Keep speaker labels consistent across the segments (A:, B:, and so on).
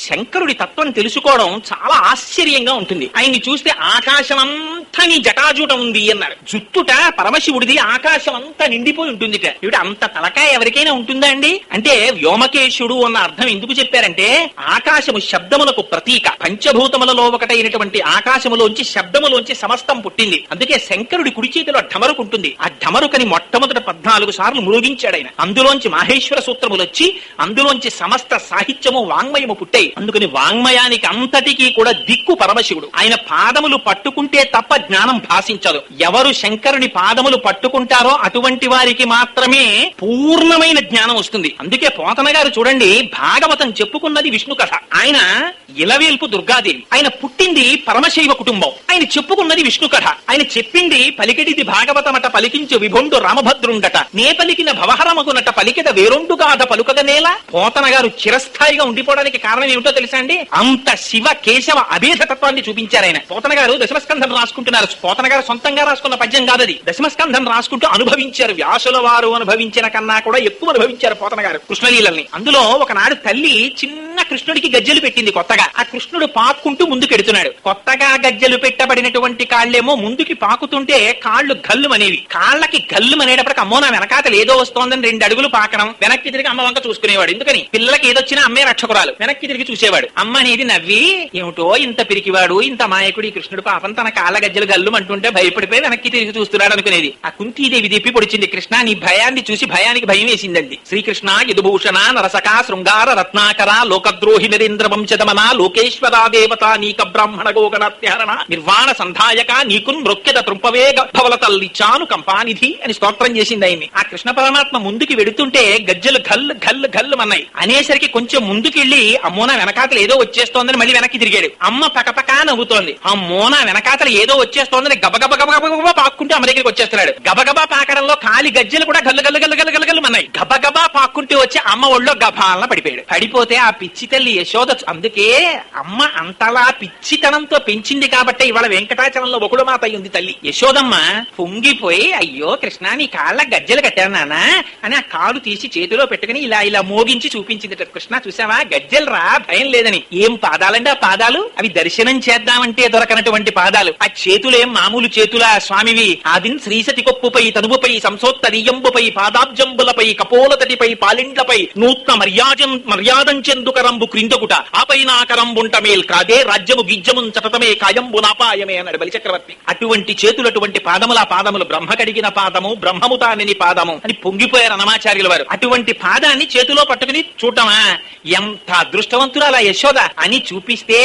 A: శంకరుడి తత్వం తెలుసుకోవడం చాలా ఆశ్చర్యంగా ఉంటుంది. ఆయన్ని చూస్తే ఆకాశం అంతా నీ జటాజూటం ఉంది అన్నారు. జుట్టుట పరమశివుడిది ఆకాశం అంతా నిండిపోయి ఉంటుంది. ఇవిడ అంత తలకాయ ఎవరికైనా ఉంటుందా అండి? అంటే వ్యోమకేశుడు అన్న అర్థం ఎందుకు చెప్పారంటే ఆకాశము శబ్దములకు ప్రతీక. పంచభూతములలో ఒకటైనటువంటి ఆకాశములోంచి శబ్దములోంచి సమస్తం పుట్టింది. అందుకే శంకరుడి కుడి చేతిలో ఢమరుకు ఉంటుంది. ఆ ఢమరుకని మొట్టమొదట 14 సార్లు మురుగించాడు ఆయన. అందులోంచి మాహేశ్వర సూత్రములు వచ్చి అందులోంచి సమస్త సాహిత్యము వాంగ్మయము పుట్టాయి. అందుకని వాంగ్మయానికి అంతటికీ కూడా దిక్కు పరమశివుడు. ఆయన పాదములు పట్టుకుంటే తప్ప జ్ఞానం భాషించదు. ఎవరు శంకరుని పాదములు పట్టుకుంటారో అటువంటి వారికి మాత్రమే పూర్ణమైన జ్ఞానం వస్తుంది. అందుకే పోతన గారు చూడండి, భాగవతం చెప్పుకున్నది విష్ణు కథ. ఆయన ఇలవేల్పు దుర్గాదేవి. ఆయన పుట్టింది పరమశైవ కుటుంబం. ఆయన చెప్పుకున్నది విష్ణు కథ. ఆయన చెప్పింది పలికెడిది భాగవతమట పలికించు విభుండు రామభద్రుండట నే పలికిన భవహరమగునట పలికిద వేరొండుగాథ పలుకగనేలా. పోతన గారు చిరస్థాయిగా ఉండిపోవడానికి కారణం ఏమిటో తెలుసా అండి? అంత శివ కేశవ అభేదతత్వాన్ని చూపించారు ఆయన. పోతన గారు దశమస్కంధం రాసుకుంటున్నారు. పోతన గారు సొంతంగా రాసుకున్న పద్యం కాదది. దశమస్కంధం రాసుకుంటూ అనుభవించారు. వ్యాసుల వారు అనుభవించిన కన్నా కూడా ఎక్కువ అనుభవించారు పోతన గారు కృష్ణలీలని. అందులో ఒకనాడు తల్లి చిన్న కృష్ణుడికి గజ్జెలు పెట్టింది కొత్తగా. ఆ కృష్ణుడు పాక్కుంటూ ముందుకెడుతున్నాడు. కొత్తగా గజ్జెలు పెట్టబడినటువంటి కాళ్లేమో ముందుకి పాకుతుంటే కాళ్లు గల్లు అనేవి. కాళ్ళకి గల్లు అనేటప్పటికి అమ్మో నా వెనకాతలు ఏదో వస్తోందని 2 అడుగులు పాకడం, వెనక్కి తిరిగి అమ్మ వంక చూసుకునేవాడు. ఎందుకని పిల్లలకి ఏదొచ్చినా అమ్మే రక్షకురాలు. వెనక్కి తిరిగి చూసేవాడు. అమ్మ అనేది నవ్వి ఏమిటో ఇంత పిరికివాడు ఇంత మాయకుడి కృష్ణుడు పాపం తన కాళ్ళ గజ్జలు గల్లు అంటుంటే భయపడిపోయి వెనక్కి తిరిగి చూస్తున్నాడు అనుకునేది. ఆ కుంతీదేవి దిప్పి పొడిచింది. కృష్ణ నీ భయాన్ని చూసి భయానికి భయం వేసిందండి. శ్రీకృష్ణ యదుభూషణ నరసక శృంగార రత్నాకర లోకద్రోహి నరేంద్ర వంశదమన లోకేశ్వరా దేవత నీక బ్రాహ్మణ గోగణాత్యహరణ నిర్వాణ సంధాయక నీకు మృక్యద తృంపవే గర్భవల తల్లిచ్చాను కంపానిధి అని స్తోత్రం చేసింది ఆయన్ని. ఆ కృష్ణ పరమాత్మ ముందుకి వెడుతుంటే గజ్జలు గల్లు గల్లు గల్లు అన్నాయి. అనేసరికి కొంచెం ముందుకెళ్లి అమ్మోనా వెనకాతలు ఏదో వచ్చేస్తోందని మళ్ళీ వెనక్కి తిరిగాడు. అమ్మ పకపకా నవ్వుతోంది. అమ్మోనా వెనకాతలు ఏదో వచ్చేస్తోందని గబగబ గబగబా పాక్కుంటూ అమ్మ దగ్గరికి వచ్చేస్తున్నాడు. గబగబా పాకడంలో కాలి గజ్జలు కూడా గల్లు గల్లు గల్లు గల్లు గల్లు గల్లు అన్నాయి. గబగబా పాక్కుంటూ వచ్చి అమ్మ ఒళ్ళో గభాలన పడిపోయాడు. పడిపోతే ఆ పిచ్చి తల్లి యశోద, అందుకే అమ్మ అంతలా పిచ్చితనంతో పెంచింది కాబట్టి ఇవాళ వెంకటాచలంలో ఒకడు మాత ఉంది తల్లి యశోదమ్మ. పొంగిపోయి అయ్యో కృష్ణ నీ కాళ్ళ గజ్జలు కట్టాను నానా అని ఆ కాలు తీసి చేతిలో పెట్టుకుని ఇలా ఇలా మోగించి చూపించింది. కృష్ణ చూసావా గజ్జలు రా భయం లేదని. ఏం పాదాలంటే ఆ పాదాలు అవి దర్శనం చేద్దామంటే దొరకనటువంటి పాదాలు. ఆ చేతులేం మామూలు చేతులా స్వామివి. ఆదిన్ శ్రీసతి కొప్పుపై తనువుపై సంసోత్తరీయంబుపై పాదాబ్జంబులపై కపోలతటిపై పాలిండ్లపై నూత్న మర్యాదంచెందుకరంబు క్రిందకుట ఆపై నాకరంబుంట మేల్ కాదే రాజ్యము గిజ్జమున్ చటతమే కాయంబు నాపాయమే అన్నాడు బలిచక్రవర్తి. అటువంటి చేతులు అటువంటి పాదముల పాదములు బ్రహ్మ కడిగిన పాదము బ్రహ్మము తానిని పాదము అని పొంగిపోయారు అన్నమాచార్యుల వారు. అటువంటి పాదాన్ని చేతిలో పట్టుకుని చూడటమా ఎంత అదృష్టవంతురాలా యశోద అని చూపిస్తే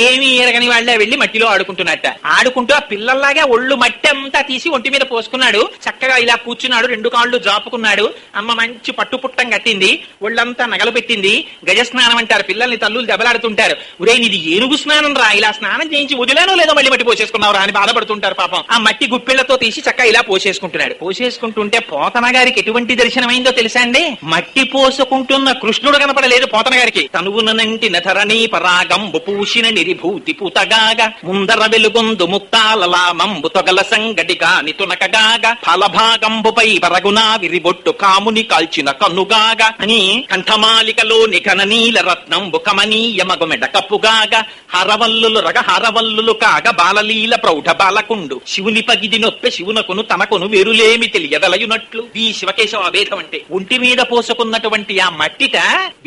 A: ఏమీ ఎరగని వాళ్ళే వెళ్లి మట్టిలో ఆడుకుంటున్నట్ట. ఆడుకుంటూ ఆ పిల్లల్లాగా ఒళ్ళు మట్టి అంతా తీసి ఒంటి మీద పోసుకున్నాడు. చక్కగా ఇలా కూర్చున్నాడు. 2 కాళ్ళు జాపుకున్నాడు. అమ్మ మంచి పట్టుపుట్టం కట్టింది. ఒళ్ళంతా నగలు పెట్టింది. గజస్నానం అంటారు. పిల్లల్ని తల్లులు దెబ్బలాడుతుంటారు. ఒరే ఇది ఏనుగు స్నానం రా, ఇలా స్నానం చేయించి వదిలేనో లేదో మళ్ళీ మట్టి పోసేసుకున్నావురా అని బాధపడుతుంటారు పాపం. ఆ మట్టి గుప్పిళ్లతో తీసి చక్కగా ఇలా పోసేసుకుంటున్నాడు. పోసేసుకుంటుంటే పోతన గారికి ఎటువంటి దర్శనమైందో తెలుసా అండి? మట్టి పోసుకుంటున్న కృష్ణుడు కనపడలేదు పోతన గారికి. తనువునంటి నధరణీ పరాగంబు పూసిన నిరిభూతి పూతగాగా ముందర వెలుగొందు ముక్తాలలామంబు తొగల సంగటిగా నితునకగాగా ఫలభాగంబుపై పరగునా విరిబొట్టు కాముని కాల్చిన కన్నుగాగా అని కంఠమాలికలో నిఘన నీల రత్నంబు కమనీయమగు మెడ కప్పుగాగా హరవల్లులు రగ హరవల్లులు కాగా బాలలీల ప్రౌఢ బాలకుండు శివుని పగిది నొప్పె శివునకును తనకును వేరులేమి తెలియదలయునట్లు. ఈ శివకేశవ అభేదం అంటే ఒంటి మీద పోసుకున్నటువంటి ఆ మట్టిట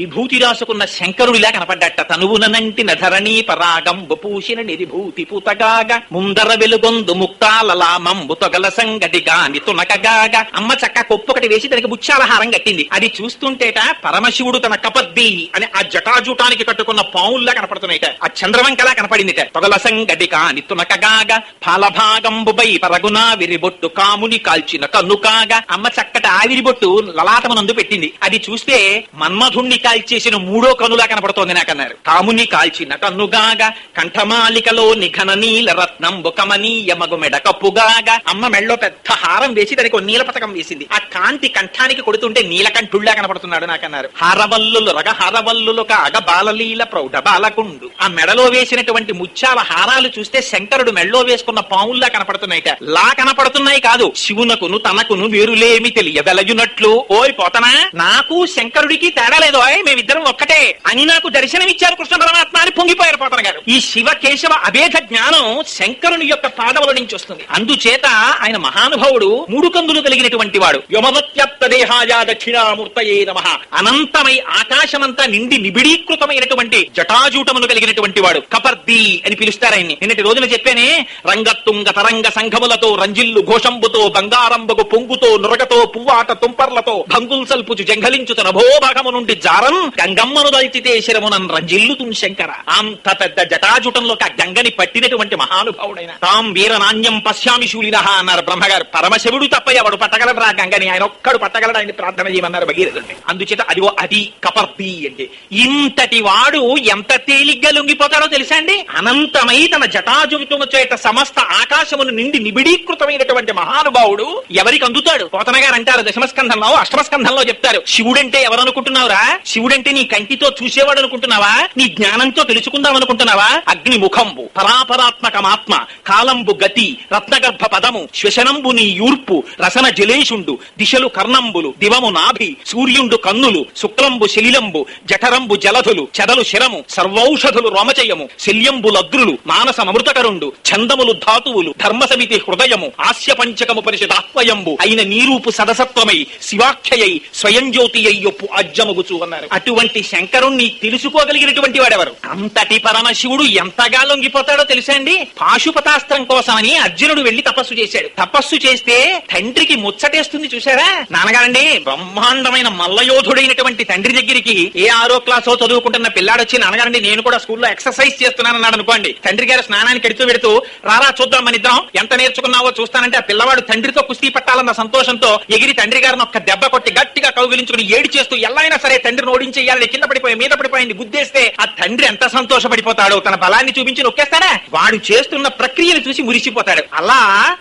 A: విభూతి రాసుకున్న శంకరుడిలా కనపడ్డట. తనువునంటి నధరణీ పరాగంబు పూసిన నిరిభూతి పూతగాగా ముందర వెలుగొందు ముక్తాలలామంబు తొగల సంగటిగా నితునకగాగా. అమ్మ చక్క కొప్పొకటి వేసి దానికి బుచ్చాల హారం కట్టింది. అది చూస్తుంటేట పరమశివుడు తన కపద్ది అని ఆ జటాజూటానికి కట్టుకున్న పావుల్లా కనపడుతున్నాయిట. ఆ చంద్రవంకలా కనపడిందిట. తొగల సంగటిగా నితునకగాగా ఫలభాగంబుపై పరగునా విరిబొట్టు కాముని కాల్చిన కన్నుకాగా. అమ్మ చక్కట ఆవిరిబొట్టు లలాటమునందు పెట్టింది. అది చూస్తే మన్మధుణ్ణి కాల్చేసిన 3వ కన్నులా కనపడుతోంది నాకన్నారు. కాముని కాల్చిన కన్నుగాగా కంఠమాలికలో నిఘన నీల రత్నంబు కమనీయమగు మెడ కప్పుగాగా. అమ్మ మెళ్ళో పెద్ద హారం వేసి దానికి నీల పథకం వేసింది. ఆ కాంతి కంఠానికి కొడుతుంటే నీలకంఠుళ్లా కనపడుతున్నాడు నాకన్నారు. హారవల్లులు రగ హారవల్లులు కాగా బాలలీల ప్రౌఢ బాలకుండు. ఆ మెడలో వేసినటువంటి ముత్యాల హారాలు చూస్తే శంకరుడు మెళ్ళో వేసుకున్న పావుల్లా కనపడుతున్నాయిట. లా కనపడుతున్నాయి కాదు, శివునకును తనకును వేరులేమి తెలియదలయునట్లు. ఓయ్ పోతనా నాకు శంకరుడికి తేడా లేదో, మేమిద్దరం ఒక్కటే అని నాకు దర్శనమిచ్చారు కృష్ణ పరమాత్మ అని పొంగిపోయారు పోతన గారు. ఈ శివ కేశవ అభేద జ్ఞానం శంకరుని యొక్క పాదముల నుంచి వస్తుంది. అందుచేత ఆయన మహానుభావుడు మూడు కందులు కలిగినటువంటి వాడు. వ్యోమవత్యప్త దేహాయ దక్షిణామూర్తయే నమః. అనంతమై ఆకాశమంతా నిండి నిబిడీకృతమైనటువంటి జటాజూటమును కలిగినటువంటి వాడు. కపర్ది అని పిలుస్తారు ఆయన్ని. నిన్నటి రోజున చెప్పానే, రంగత్తుంగ తరంగ సంఘములతో రంజిల్లు ఘోషంబుతో బంగారంబగు పొంగుతో నురగతో పువ్వాట తుంపర్లతో భంగుల్ సల్పుచు జంఘలించుత నభోభాగము నుండి జారం గంగమ్మను దల్చితే శిరమునన్ రంజిల్లుతున్ శంకర. అంత పెద్ద జటాజుటంలోకి ఆ గంగని పట్టినటువంటి మహానుభావుడైన. తాం వీరనాణ్యం పశ్యామి శూలినః అన్నారు బ్రహ్మగారు. పరమశివుడు తప్ప ఎవడు పట్టగలరా గంగని? ఆయన ఒక్కడు పట్టగలడు, ఆయన ప్రార్థన చేయమన్నారు భగీరథుడిని. అందుచేత అదిగో అది కపర్తి అంటే. ఇంతటి వాడు ఎంత తేలిగ్గా లొంగిపోతాడో తెలుసా అండి? అనంతమై తన జటాజుటము చేత సమస్త ఆకాశమును నిండి నిబిడీకృతమైనటువంటి మహానుభావుడు ఎవరికి అందుతాడు? పోతన గారు అంటారు దశమస్కంధంలో, అష్టమస్కంధంలో చెప్తారు. శివుడంటే ఎవరనుకుంటున్నావురా? శివుడంటే నీ కంటితో చూసేవాడు అనుకుంటున్నావా? నీ జ్ఞానంతో తెలుసుకుందాం అనుకుంటున్నావా? అగ్ని ముఖంబు పరాపరాత్మకమాత్మ కాలంబు గతి రత్నగర్భ పదము శ్వశనంబు నీ యూర్పు రసన జలేషుండు దిశలు కర్ణంబులు దివము నాభి సూర్యుండు కన్నులు శుక్లంబు శలిలంబు జఠరంబు జలధులు చెదలు శిరము సర్వౌషధులు రోమచయము శల్యంబు లద్రులు మానసమృతకరుండు ఛందములు ధాతువులు ధర్మసమితి హృదయము ఆస్య పంచకము పరిషదాహ్వయంబు అయిన నీరూపు సదసత్వమై శివాఖ్యయై స్వయం జ్యోతి అయ్యొప్పు అజ్జమగుచు అన్నారు. అటువంటి శంకరుణ్ణి తెలుసుకోగలిగినటువంటి వాడెవరు? అంతటి పరమశివుడు ఎంతగా లొంగిపోతాడో తెలుసా అండి? పాశుపతాస్త్రం కోసమని అర్జునుడు వెళ్లి తపస్సు చేశాడు. తపస్సు చేస్తే తండ్రికి ముచ్చటేస్తుంది చూసారా? నాన్నగారండి, బ్రహ్మాండమైన మల్లయోధుడైనటువంటి తండ్రి దగ్గరికి ఏ 6వ క్లాసో చదువుకుంటున్న పిల్లాడొచ్చి, నాన్నగారండి నేను కూడా స్కూల్లో ఎక్సర్సైజ్ చేస్తున్నానన్నాడు అనుకోండి. తండ్రి గారు స్నానానికి ఎడుతూ పెడుతూ, రారా చూద్దాం మన ఇద్దాం ఎంత నేర్చుకున్నావో చూస్తానంటే ఆ పిల్లవాడు తండ్రితో కుస్తీ పట్టాలన్న సంతోషంతో ఎగిరి తండ్రి గారిని ఒక్క దెబ్బ కొట్టి గట్టిగా కౌగిలించుకుని ఏడి చేస్తూ ఎలా అయినా సరే తండ్రిని ఓడించేయాలని కింద పడిపోయి మీద పడిపోయింది గుద్దేస్తే ఆ తండ్రి ఎంత సంతోషపడిపోతాడో, తన బలాన్ని చూపించి నొక్కేస్తాడా? వాడు చేస్తున్న ప్రక్రియను చూసి మురిసిపోతాడు. అలా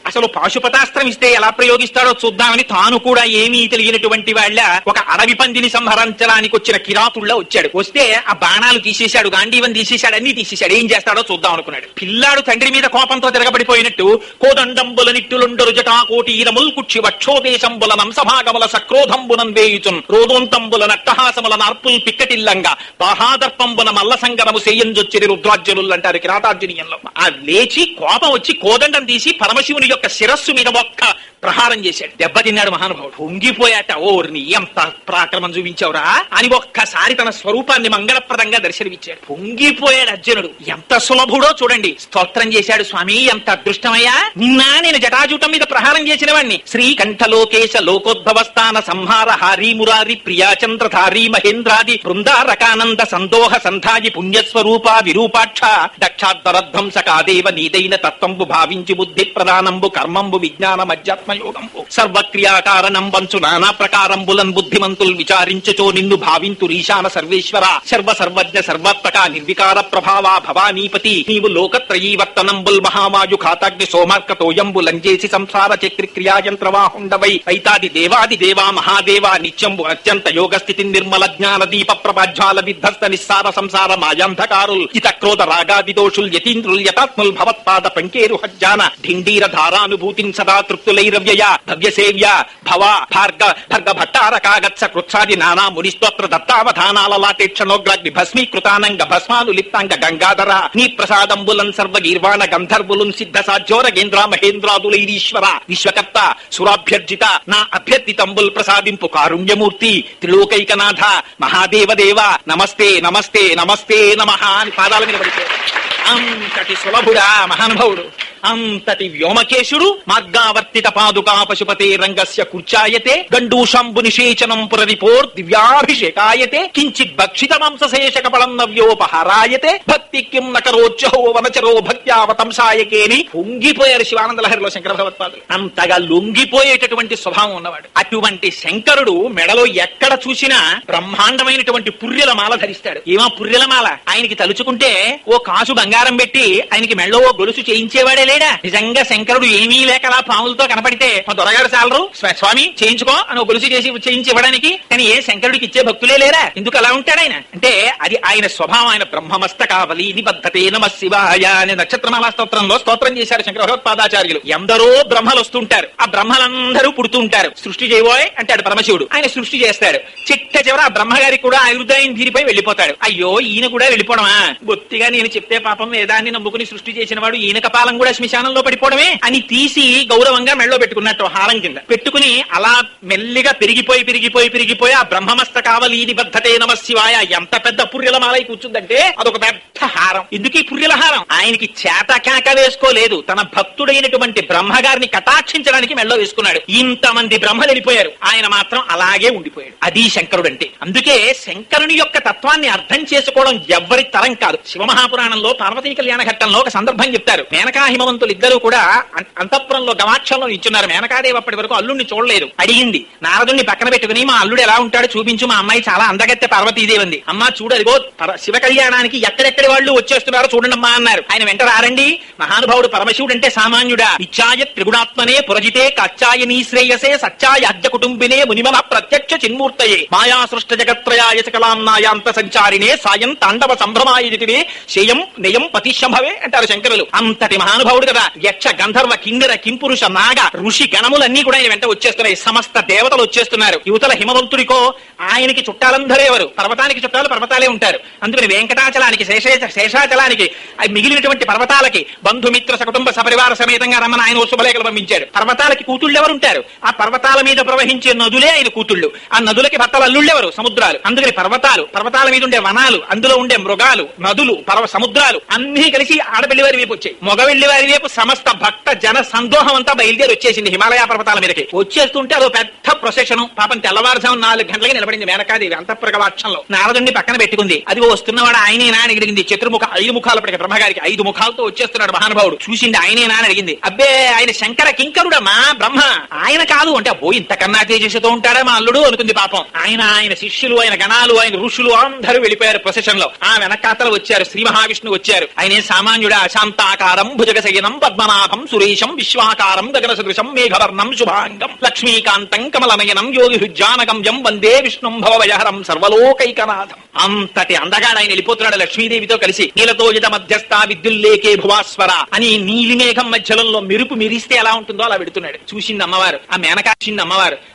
A: అసలు పాశుపతాస్త్రం ఇస్తే ఎలా ప్రయోగిస్తాడో చూద్దామని తాను కూడా ఏమీ తెలియనటువంటి వాళ్ళ ఒక అడవి పందిని సంహరించడానికి వచ్చిన కిరాతుల్లో వచ్చాడు. వస్తే ఆ బాణాలు తీసేశాడు, గాంధీవన్ తీసేశాడు, అన్ని తీసేశాడు. ఏం చేస్తాడో చూద్దాం అనుకున్నాడు. పిల్లాడు తండ్రి మీద కోపంతో తిరగబడిపోయినట్టు కోదండంబుల నిట్టులుండరు జటాకోటీరముల్ కుక్షి వక్షోదేశంబుల నంసభాగముల సక్రోధంబునం వేయుచున్ రోదోంతంబుల నట్టహాసముల నార్పుల్ పిక్కటిల్లంగా బాహాదర్పంబున మల్ల సంగరము సేయంజొచ్చిరి రుద్రాజ్యులు అంటారు కిరాతార్జునీయంలో. ఆ లేచి కోపం వచ్చి కోదండం తీసి పరమశివుని యొక్క శిరస్సు మీద ఒక్క ప్రహారం చేశాడు. దెబ్బతిన్నాడు మహానుభావుడు. పొంగిపోయాట. ఓర్ని ఎంత పరాక్రమం చూపించావురా అని ఒక్కసారి తన స్వరూపాన్ని మంగళప్రదంగా దర్శనమిచ్చాడు. పొంగిపోయాడు అర్జునుడు. ఎంత సులభుడో చూడండి. స్తోత్రం చేశాడు. స్వామి ఎంత అదృష్టమయ్యా, నిన్న నేను జటాజూటం మీద ప్రహారం చేసిన వాణ్ణి. శ్రీకంఠలోకేశ లోకోద్భవస్థాన సంహార హారీ మురారి ప్రియాచంద్రధారీ మహేంద్రాది బృందారకానంద సందోహ సంధాయి పుణ్యస్వరూప విరూపాక్ష దక్షాధ్వరధ్వంసకాదేవ నీదైన తత్వంబు భావించి బుద్ధి ప్రధానంబు కర్మంబు విజ్ఞాన మధ్యాత్మ యోగంబు సర్వక్రియాకారణం వంచు నానా ప్రకారంబులన్ బుద్ధిమంతులు విచారించుచో నిన్ను భావింతు ఈశాన సర్వేశ్వర సర్వసర్వజ్ఞ సర్వాత్మక నిర్వికార ప్రభావా భవానీపతి నీవు లోకత్రయీవర్తనంబుల్ మహామాయు ఖాతాగ్ని సోమార్కతోయంబు లంజేసి సంసార చక్రి క్రియాయంత్రవాహుండవై ఐతాది దేవాది దేవా మహాదేవా నిత్యంబు అత్యంత యోగ స్థితి నిర్మల జ్ఞాన దీప ప్రభాజ్వాల విధ్వస్త నిస్సార సంసార మాయాంధకారుల్ ఇత క్రోధ రాగాది దోషుల్ యతీంద్రుల్ యతాత్ముల్ భవత్పాద పంకేరు హజ్జాన ఢిండీర ధారానుభూతిన్ సదా తృప్తులైరవ్యయ భవ్యసేవ్య భవ భార్గ భర్గ భట్టారకాగత్స కృత్సాది నానా మునిస్తోత్ర దత్తావధానాల లాటేక్షణోగ్రాగ్ని భస్మీకృతానంగ భస్మాను లిప్తాంగ గంగాధర నీ ప్రసాదంబులన్ సర్వగీర్వాణ గంధర్వులున్ సిద్ధ సాధ్యోరగేంద్ర మహేంద్రాదులైరీశ్వర విశ్వకర్త సురాభ్యర్జిత నా అభ్యర్థితంబుల్ ప్రసాదింపు కారుణ్యమూర్తి త్రిలోకైకనాథ మహాదేవదేవ నమస్తే నమస్తే నమస్తే నమః అని పాదాల మీద పడిపోయాడు. అంతటి సులభుడా మహానుభావుడు, అంతటి వ్యోమకేశుడు. మార్గావర్తిత పాదుకా పశుపతే రంగస్య కుర్చాయతే గండూషంబు నిషేచనం పురరిపోర్ దివ్యాభిషేకాయతే కించిత్ భక్షిత మాంసశేషక పళం నవ్యోపహారాయతే భక్తి కిం నకరోచ్చహో వనచరో భక్త్యావతంసాయకేని పొంగిపోయారు శివానంద లహరిలో శంకర భగవత్పాదులు. అంతగా లొంగిపోయేటటువంటి స్వభావం ఉన్నవాడు. అటువంటి శంకరుడు మెడలో ఎక్కడ చూసినా బ్రహ్మాండమైనటువంటి పుర్రెల మాల ధరిస్తాడు. ఏమా పుర్రెల మాల? ఆయనకి తలుచుకుంటే ఓ కాసు బంగారం పెట్టి ఆయనకి మెడలో ఓ గొలుసు చేయించేవాడే లేడా? నిజంగా శంకరుడు ఏమీ లేక అలా పాములతో కనపడితే మా దొరగారు చాలరు స్వామి చేయించుకో అని గొలుసు చేయించి ఇవ్వడానికి, కానీ ఏ శంకరుడికి ఇచ్చే భక్తులే లేరా? ఎందుకు అలా ఉంటాడు ఆయన అంటే అది ఆయన స్వభావం. ఆయన బ్రహ్మమస్తకావలి నిబద్ధతే నమ శివాయ అనే నక్షత్రమాల స్తోత్రంలో స్తోత్రం చేశారు శంకర భగవత్పాదాచార్యులు. ఎందరో బ్రహ్మలు వస్తుంటారు, ఆ బ్రహ్మలందరూ పుడుతూ ఉంటారు. సృష్టి చేయబోయ్ అంటాడు పరమశివుడు, ఆయన సృష్టి చేస్తాడు. చిట్ట చివర ఆ బ్రహ్మగారికి కూడా ఆయుర్దాయం తీరిపోయి వెళ్ళిపోతాడు. అయ్యో ఈయన కూడా వెళ్ళిపోవడమా, బొత్తిగా నేను చెప్తే పాపం వేదాన్ని నమ్ముకుని సృష్టి చేసిన వాడు ఈయన కపాలం కూడా శ్మశానంలో పడిపోవడమే అని తీసి గౌరవంగా మెళ్ళో పెట్టుకున్నట్టు హారం కింద పెట్టుకుని అలా మెల్లిగా పెరిగిపోయి ఆ బ్రహ్మమస్తకావలి నిబద్ధతే నమ శివాయ ఎంత పెద్ద పుర్రెల మాలై కూర్చుందంటే అదొక పెద్ద హారం. ఎందుకు ఈ పుర్రెల హారం? ఆయనకి చేత కేక వేసుకోలేదు, తన భక్తుడైనటువంటి బ్రహ్మగారిని కటాక్షించడానికి మెళ్ళో వేసుకున్నాడు. ఇంతమంది బ్రహ్మలు వెళ్ళిపోయారు, ఆయన మాత్రం అలాగే ఉండిపోయాడు. అది శంకరుడు అంటే. అందుకే శంకరుని యొక్క తత్వాన్ని అర్థం చేసుకోవడం ఎవ్వరి తరం కాదు. శివమహాపురాణంలో పార్వతీ కళ్యాణ ఘట్టంలో ఒక సందర్భం చెప్తారు. మేనకా హిమవంతులు ఇద్దరు కూడా అంతఃపురంలో గవాక్షంలో నిల్చున్నారు. మేనకాదేవి అప్పటి వరకు అల్లుడిని చూడలేదు. అడిగింది నారదుడిని పక్కన పెట్టుకుని, మా అల్లుడు ఎలా ఉంటాడు చూపించు, మా అమ్మాయి చాలా అందగత్తె పార్వతీదేవి ఉంది. అమ్మ చూడు అదిగో శివ కళ్యాణానికి ఎక్కడెక్కడి వాళ్ళు వచ్చేస్తున్నారు చూడండమ్మా అన్నారు. ఆయన వెంట రారండి. మహానుభావుడు పరమశివుడు అంటే సామాన్యుడా? నిత్యాయ త్రిగుణాత్మనే పురజితే కచ్చాయ నీశ్రేయసే సచ్చాయ అద్య కుటుంబినే మునిమన ప్రత్యక్ష చిన్మూర్తయే మాయా సృష్ట జగత్రయాయ సకలాన్నాయాంత సంచారినే సాయం తాండవ సంభ్రమాయతివే శేయం నయం పతిశంభవే అంటారు శంకరులు. అంతటి మహానుభావుడు కదా. యక్ష గంధర్వ కిన్నెర కింపురుష నాగ ఋషి గణములన్నీ కూడా ఆయన వెంట వచ్చేస్తున్నాయి. సమస్త దేవతలు వచ్చేస్తున్నారు. యువతల హిమవంతుడికో ఆయనకి చుట్టాలందరూ ఎవరు? పర్వతానికి చుట్టాలు పర్వతాలే ఉంటారు. అందుకని వెంకటాచలానికి శేషాచలానికి మిగిలినటువంటి పర్వతాలకి బంధుమిత్ర సకుటుంబ సపరివార సమేతంగా రమ్మని ఆయన శుభలేఖలు పంపించారు. పర్వతాలకి కూతుళ్ళు ఎవరు ఉంటారు? ఆ పర్వతాల మీద ప్రవహించే నదులే ఆయన కూతుళ్ళు. ఆ నదులకి భర్తలు అల్లుళ్ళెవరు? సముద్రాలు. అందుకని పర్వతాల మీద ఉండే వనాలు, అందులో ఉండే మృగాలు, నదులు, సముద్రాలు అన్ని కలిసి ఆడపిల్లి వారి వైపు వచ్చాయి. మగవెళ్లి వారి వైపు సమస్త భక్త జన సందోహం అంతా బయలుదేరి వచ్చేసింది హిమాలయ పర్వతాల మీదకి. వచ్చేస్తుంటే అదో పెద్ద ప్రొసెషన్. పాపం తెల్లవారుజాము 4 గంటలకి నిలబడింది మేనకాదేవి అంతఃపురగవాక్షంలో. నారదుడిని పక్కన పెట్టుకుంది. అది వస్తున్నవాడు ఆయనేనా అని అడిగింది. 5 ముఖాలప్పటికి బ్రహ్మగారికి 5 ముఖాలతో వచ్చేస్తున్నాడు మహానుభావుడు. చూసింది ఆయనేనా అని అడిగింది. అబ్బే ఆయన శంకర కింకరుడమ్మా బ్రహ్మ, ఆయన కాదు అంటే. అబ్బో ఇంతకన్నా తేజస్సుతో ఉంటాడా మా అల్లుడు అనుకుంది పాపం. ఆయన శిష్యులు, ఆయన గణాలు, ఆయన ఋషులు అందరూ వెళ్ళిపోయారు ప్రొసెషన్ లో. ఆ వెనకాతలు వచ్చారు. శ్రీ మహావిష్ణువు వచ్చారు. ఆయనే సామాన్యుడా? శాంతాకారం భుజగశయనం పద్మనాభం సురేశం విశ్వాకారం గగన సదృశం మేఘవర్ణం శుభాంగం లక్ష్మీకాంతం కమలనయనం యోగి హృజ్జానగమ్యం వందే విష్ణుం భవభయహరం సర్వలోకైకనాథం. అంతటి అందగాడు ఆయన వెళ్ళిపోతున్నాడు లక్ష్మీదేవితో కలిసి. నీలతోజిత మధ్యస్థ విద్యుల్లేకే భువాస్వర అని నీలి మేఘం మధ్యలో మెరుపు మెరిస్తే ఎలా ఉంటుందో అలా పెడుతున్నాడు. చూసింది అమ్మవారు.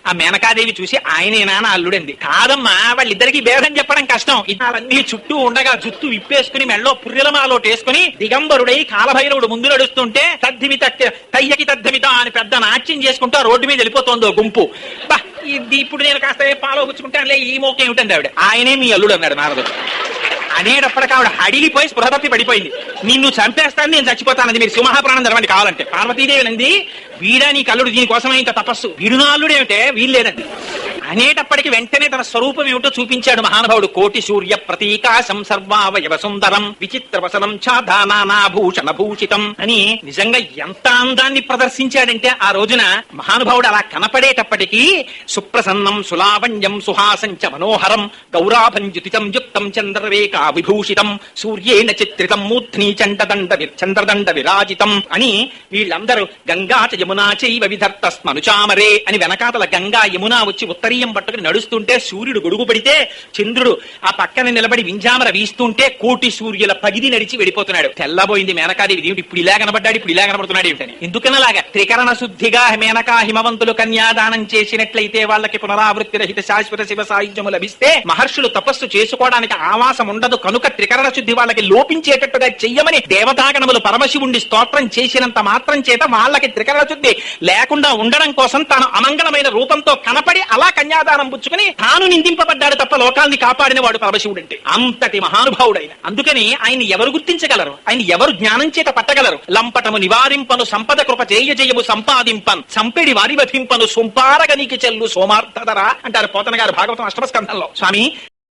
A: ఆ మేనకాదేవి చూసి ఆయనేనా నా అల్లుడంది. కాదమ్మా, వాళ్ళిద్దరికి భేదం చెప్పడం కష్టం. ఇవన్నీ చుట్టూ ఉండగా జుత్తు విప్పేసుకుని మెళ్ళో పుర్రెలమాలోటి వేసుకుని దిగంబరుడై కాలభైరవుడు ముందు నడుస్తుంటే తద్దిమిత తయ్యకి తద్దిమిత అని పెద్ద నాట్యం చేసుకుంటూ రోడ్డు మీద వెళ్ళిపోతుందో గుంపు. ఇది ఇప్పుడు నేను కాస్త పాలో పుచ్చుకుంటానులే, ఈ మోకే ఏమిటండి ఆవిడ. ఆయనే మీ అల్లుడు అన్నాడు నారదుడు. అనేటప్పటికి ఆవిడ అడిగిపోయి స్పృహ తప్పి పడిపోయింది. నిన్ను చంపేస్తాను, నేను చచ్చిపోతానది. మీరు సింహాపురాణం జరగండి కావాలంటే. పార్వతీదేవి నంది వీడా నీ కల్లుడు, దీనికోసమే ఇంత తపస్సు, వీడు నా అల్లుడు ఏమిటే, వీల్లేదండి. అనేటప్పటికి వెంటనే తన స్వరూపం ఏమిటో చూపించాడు మహానుభావుడు. కోటి సూర్య ప్రతీకాశం సర్వావయవ సుందరం విచిత్ర వసనం ఛాదానాభూషణ భూషితం అని నిజంగా ఎంత అందాన్ని ప్రదర్శించాడంటే ఆ రోజున మహానుభావుడు అలా కనపడేటప్పటికీ సుప్రసన్నం సులావణ్యం సుహాసంచ మనోహరం గౌరాభంజుతితం యుక్తం చంద్రరేఖా విభూషితం సూర్యేణ చిత్రితం మూర్ధ్ని చంద్రదండ విరాజితం అని వీళ్ళందరూ గంగా చ యమునా చైవ విధర్తస్మనుచామరే అని వెనకాతల గంగా యమునా వచ్చి ఉత్తరీయం పట్టుకుని నడుస్తుంటే సూర్యుడు గొడుగు పడితే చంద్రుడు ఆ పక్కన నిలబడి వింజామర వీస్తుంటే కోటి సూర్యుల పగిది నడిచి వెళ్ళిపోతున్నాడు. తెల్లబోయింది మేనకాదేవి. ఏమిటి ఇప్పుడు ఇలా కనబడ్డాడు, ఇప్పుడు ఇలా కనబడుతున్నాడు ఏమిటని. ఎందుకనలాగా త్రికరణ శుద్ధిగా మేనకా హిమవంతులు కన్యాదానం చేసినట్లయితే వాళ్ళకి పునరావృత్తి రహిత శాశ్వత శివ సాయుధ్యము లభిస్తే మహర్షులు తపస్సు చేసుకోవడానికి ఆవాసం ఉండదు. కనుక త్రికరణ శుద్ధి వాళ్ళకి లోపించేటట్టుగా చెయ్యమని దేవతాగణములు పరమశివుండి స్తోత్రం చేసినంత మాత్రం చేత వాళ్ళకి త్రికరణ శుద్ధి లేకుండా ఉండడం కోసం తాను అమంగళమైన రూపంతో కనపడి అలా కన్యాదానం పుచ్చుకుని తాను నిందింపబడ్డాడు తప్ప లోకాల్ని కాపాడిన వాడు పరమశివుడు అంటే. అంతటి మహానుభావుడైన. అందుకని ఆయన ఎవరు గుర్తించగలరు? ఆయన ఎవరు జ్ఞానం చేత పట్టగలరు? లంపటము నివారింపను సంపద కృప జయము సంపాదింపన్ సంపెడి వారి వధింపను సొంపారగనికి చెల్లు సోమార్థధర అంటారు పోతన గారు భాగవతం 8వ స్కంధంలో. స్వామి